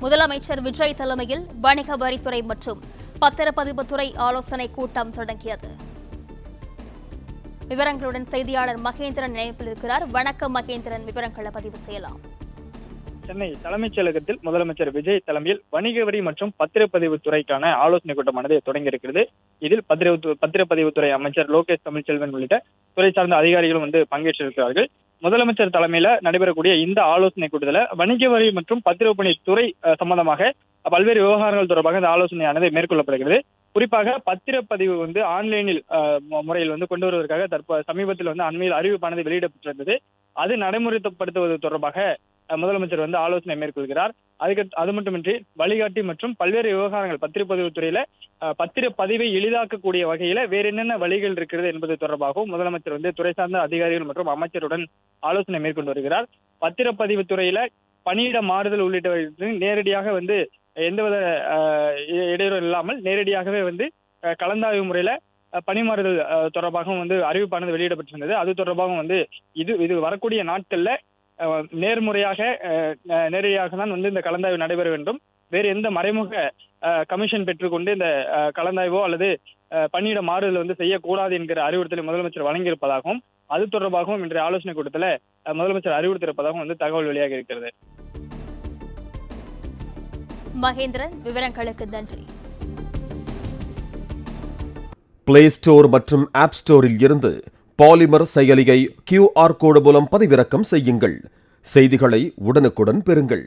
முதலமைச்சர் விஜய் தலைமையில் வணிக வரித்துறை மற்றும் பத்திரப்பதிவுத்துறை ஆலோசனைக் கூட்டம் தொடங்கியது. விவரங்களுடன் செய்தியாளர் மகேந்திரன் இணைப்பில் இருக்கிறார். வணக்கம் மகேந்திரன், விவரங்களை பதிவு செய்யலாம். சென்னை தலைமைச் செயலகத்தில் முதலமைச்சர் விஜய் தலைமையில் வணிக வரி மற்றும் பத்திரப்பதிவு துறைக்கான ஆலோசனை கூட்டமானது தொடங்கியிருக்கிறது. இதில் பத்திரப்பதிவுத்துறை அமைச்சர் லோகேஷ் தமிழ்ச்செல்வன் உள்ளிட்ட துறை சார்ந்த அதிகாரிகளும் பங்கேற்றிருக்கிறார்கள். முதலமைச்சர் தலைமையில நடைபெறக்கூடிய இந்த ஆலோசனை கூட்டத்தில் வணிக வரி மற்றும் பத்திரப்பணி துறை சம்பந்தமாக பல்வேறு விவகாரங்கள் தொடர்பாக இந்த ஆலோசனையானது மேற்கொள்ளப்படுகிறது. குறிப்பாக பத்திரப்பதிவு ஆன்லைனில் முறையில் கொண்டு வருவதற்காக சமீபத்தில் அண்மையில் அறிவிப்பானது வெளியிடப்பட்டிருந்தது. அது நடைமுறைப்படுத்துவது தொடர்பாக முதலமைச்சர் ஆலோசனை மேற்கொள்கிறார். அது மட்டுமின்றி வழிகாட்டி மற்றும் பல்வேறு விவகாரங்கள் பத்திரப்பதிவுத்துறையில பத்திரப்பதிவை எளிதாக்கக்கூடிய வகையில வேற என்னென்ன வழிகள் இருக்கிறது என்பது தொடர்பாகவும் முதலமைச்சர் துறை சார்ந்த அதிகாரிகள் மற்றும் அமைச்சருடன் ஆலோசனை மேற்கொண்டு வருகிறார். பத்திரப்பதிவுத்துறையில பணியிட மாறுதல் உள்ளிட்டவர்களுக்கு நேரடியாக எந்தவித இடையூறும் இல்லாமல் நேரடியாகவே கலந்தாய்வு முறையில பணிமாறுதல் தொடர்பாகவும் அறிவிப்பானது வெளியிடப்பட்டிருந்தது. அது தொடர்பாகவும் இது வரக்கூடிய நாட்கள்ல நேரடியாக தான் இந்த கலந்தாய்வு நடைபெற வேண்டும். வேறு எந்த மறைமுக கமிஷன் பெற்றுக்கொண்டு இந்த கலந்தாய்வோ அல்லது பணியிட மாறுதல் செய்யக்கூடாது என்கிற அறிவுறுத்தலை முதலமைச்சர் வழங்கியிருப்பதாகவும் அது தொடர்பாகவும் இன்றைய ஆலோசனை கூட்டத்தில் முதலமைச்சர் அறிவுறுத்தியிருப்பதாகவும் தகவல் வெளியாக இருக்கிறது. மகேந்திரன், விவரங்களுக்கு நன்றி. பிளே ஸ்டோர் மற்றும் ஆப் ஸ்டோரில் இருந்து பாலிமர் செயலியை QR கோடு மூலம் பதிவிறக்கம் செய்யுங்கள். செய்திகளை உடனுக்குடன் பெறுங்கள்.